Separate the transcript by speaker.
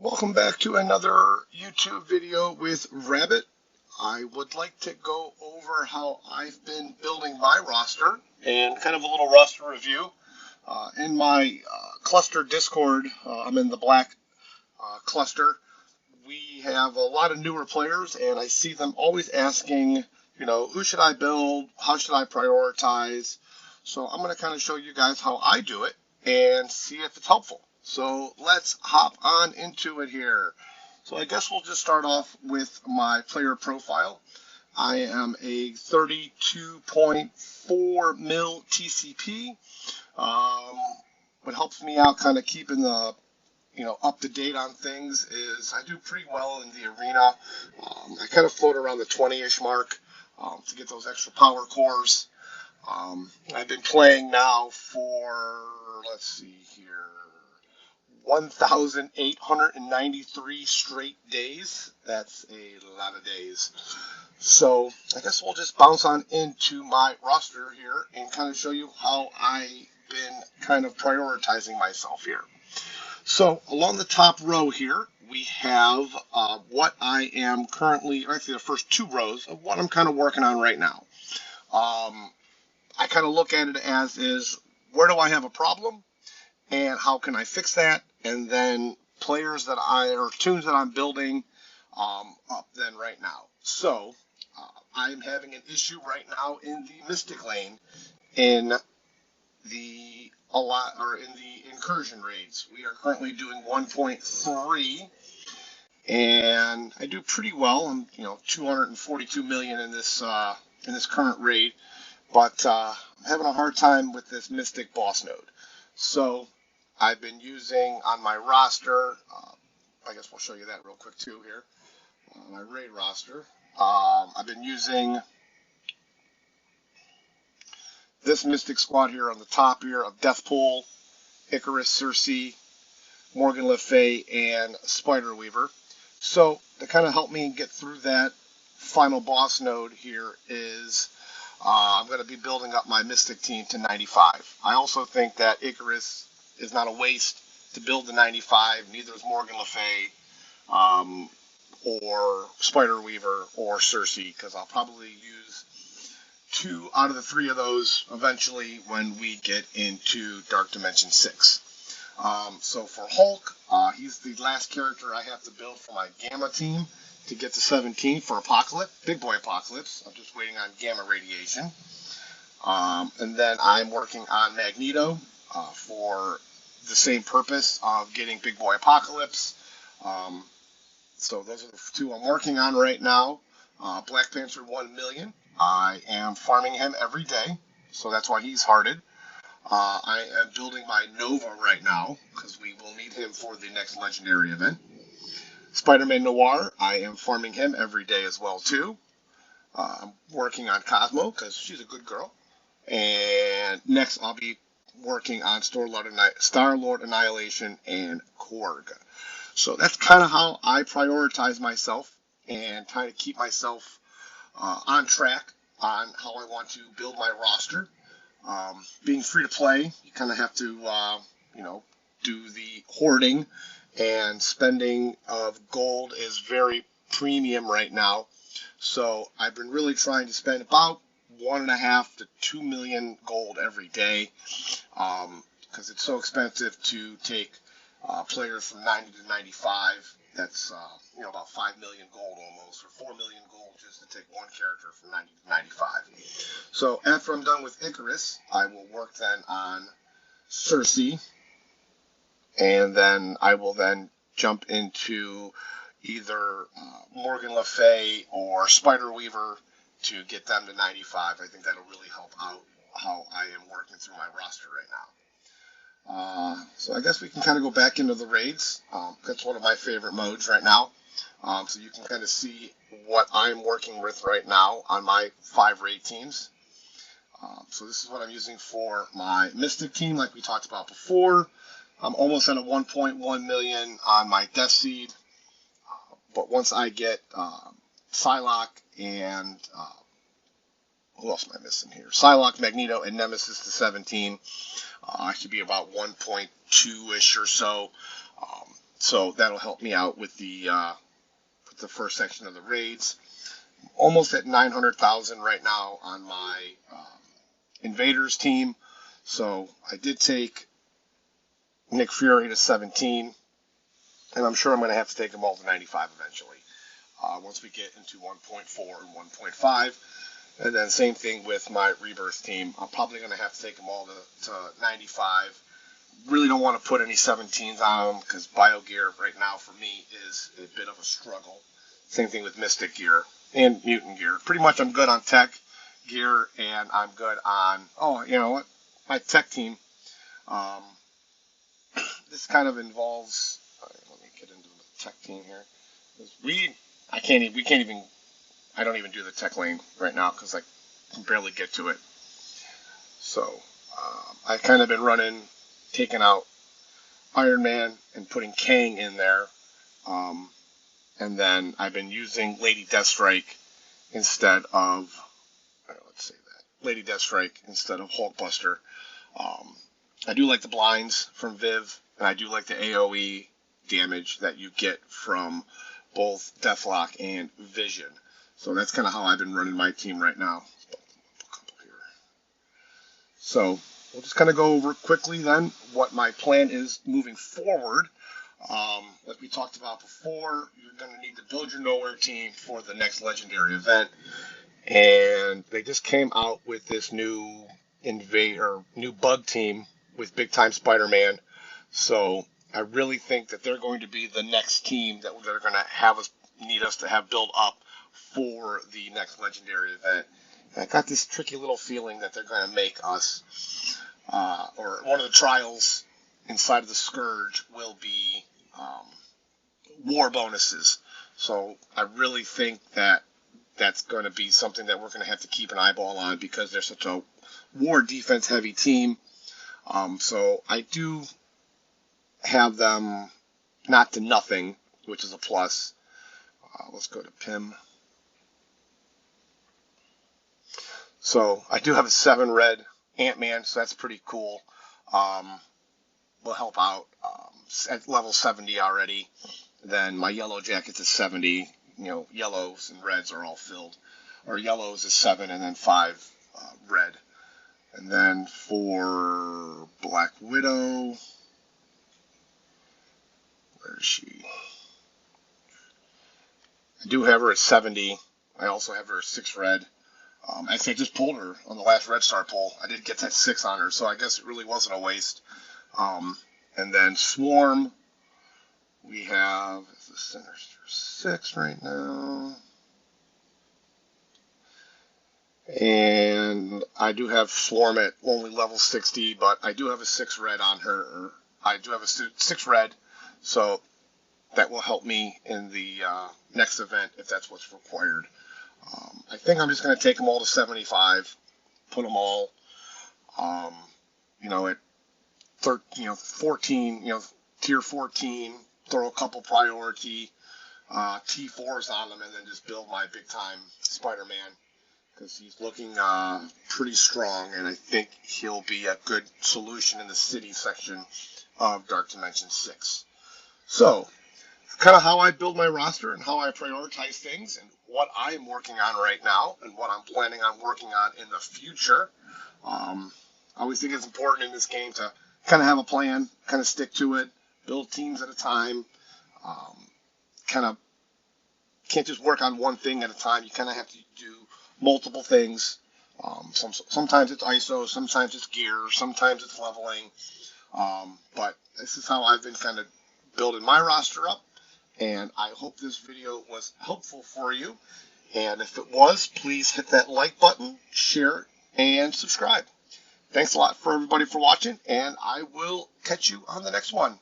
Speaker 1: Welcome back to another YouTube video with Rabbit. I would like to go over how I've been building my roster and kind of a little roster review. In my cluster Discord, I'm in the black cluster. We have a lot of newer players, and I see them always asking, who should I build? How should I prioritize? So I'm going to kind of show you guys how I do it and see if it's helpful. So let's hop on into it here. So I guess we'll just start off with my player profile. I am a 32.4 mil TCP. What helps me out kind of keeping the up to date on things is I do pretty well in the arena. I kind of float around the 20-ish mark to get those extra power cores. I've been playing now for, let's see here, 1,893 straight days. That's a lot of days. So I guess we'll just bounce on into my roster here and kind of show you how I've been kind of prioritizing myself here. So along the top row here, we have what I am currently, or actually the first two rows of what I'm kind of working on right now. I kind of look at it as is, where do I have a problem and how can I fix that? And then players that or tunes that I'm building up then right now. So I'm having an issue right now in the Mystic lane in the incursion raids. We are currently doing 1.3, and I do pretty well. I'm 242 million in this current raid, but I'm having a hard time with this Mystic boss node. So I've been using on my roster. I guess we'll show you that real quick too here. My raid roster. I've been using this Mystic squad here on the top here of Deathpool, Icarus, Circe, Morgan Le Fay, and Spider Weaver. So to kind of help me get through that final boss node here is I'm going to be building up my Mystic team to 95. I also think that Icarus is not a waste to build to 95. Neither is Morgan Le Fay, or Spider Weaver, or Circe, because I'll probably use 2 out of the 3 of those eventually when we get into Dark Dimension 6. So for Hulk, he's the last character I have to build for my Gamma team to get to 17 for Apocalypse, Big Boy Apocalypse. I'm just waiting on Gamma Radiation. And then I'm working on Magneto for the same purpose of getting Big Boy Apocalypse. So those are the 2 I'm working on right now. Black Panther 1 million. I am farming him every day, so that's why he's hearted. I am building my Nova right now, because we will need him for the next Legendary event. Spider-Man Noir, I am farming him every day as well, too. I'm working on Cosmo, because she's a good girl. And next I'll be working on Star-Lord Annihilation and Korg. So that's kind of how I prioritize myself and try to keep myself on track on how I want to build my roster. Being free to play, you kind of have to, do the hoarding, and spending of gold is very premium right now. So I've been really trying to spend about 1.5 to 2 million gold every day, because it's so expensive to take players from 90 to 95. That's about 5 million gold almost, or 4 million gold just to take one character from 90 to 95. So after I'm done with Icarus, I will work then on Circe, and then I will then jump into either Morgan Le Fay or Spider Weaver to get them to 95. I think that'll really help out how I am working through my roster right now. So I guess we can kind of go back into the raids. That's one of my favorite modes right now. So you can kind of see what I'm working with right now on my 5 raid teams. So this is what I'm using for my Mystic team, like we talked about before. I'm almost at a 1.1 million on my Death Seed. But once I get Psylocke and who else am I missing here? Psylocke, Magneto, and Nemesis to 17. I should be about 1.2-ish or so. So that'll help me out with the first section of the raids. Almost at 900,000 right now on my Invaders team. So I did take Nick Fury to 17, and I'm sure I'm going to have to take them all to 95 eventually. Once we get into 1.4 and 1.5. And then same thing with my Rebirth team. I'm probably going to have to take them all to 95. Really don't want to put any 17s on them because Bio Gear right now for me is a bit of a struggle. Same thing with Mystic Gear and Mutant Gear. Pretty much I'm good on Tech Gear and I'm good on, my Tech team. This kind of involves, let me get into the Tech team here. I don't even do the Tech lane right now because I can barely get to it. So I've kind of been taking out Iron Man and putting Kang in there. And then I've been using Lady Deathstrike instead of, Lady Deathstrike instead of Hulkbuster. I do like the blinds from Viv, and I do like the AoE damage that you get from both Deathlock and Vision. So that's kind of how I've been running my team right now. So we'll just kind of go over quickly then what my plan is moving forward. Like we talked about before, you're going to need to build your Nowhere team for the next Legendary event. And they just came out with this new bug team with Big Time Spider-Man. So I really think that they're going to be the next team that they're going to need us to have built up for the next Legendary event. And I got this tricky little feeling that they're going to make us, or one of the trials inside of the Scourge will be war bonuses. So I really think that that's going to be something that we're going to have to keep an eyeball on because they're such a war defense heavy team. So I do have them not to nothing, which is a plus. Let's go to Pim. So I do have a 7 red Ant-Man, so that's pretty cool. Will help out at level 70 already. Then my Yellow Jacket's at 70. Yellows and reds are all filled. Or yellows is 7 and then 5 red. And then for Black Widow, where is she? I do have her at 70. I also have her at 6 red. Actually, I just pulled her on the last Red Star pull. I did get that 6 on her, so I guess it really wasn't a waste. And then Swarm, we have the Sinister 6 right now. And I do have Swarm at only level 60, but I do have a 6 red on her. I do have a 6 red, so that will help me in the next event if that's what's required. I think I'm just going to take them all to 75, put them all, at 14, tier 14, throw a couple priority T4s on them, and then just build my big time Spider-Man because he's looking pretty strong, and I think he'll be a good solution in the city section of Dark Dimension 6. So, kind of how I build my roster and how I prioritize things and what I'm working on right now and what I'm planning on working on in the future. I always think it's important in this game to kind of have a plan, kind of stick to it, build teams at a time, kind of can't just work on one thing at a time. You kind of have to do multiple things. Sometimes it's ISO, sometimes it's gear, sometimes it's leveling. But this is how I've been kind of building my roster up. And I hope this video was helpful for you. And if it was, please hit that like button, share, and subscribe. Thanks a lot for everybody for watching, and I will catch you on the next one.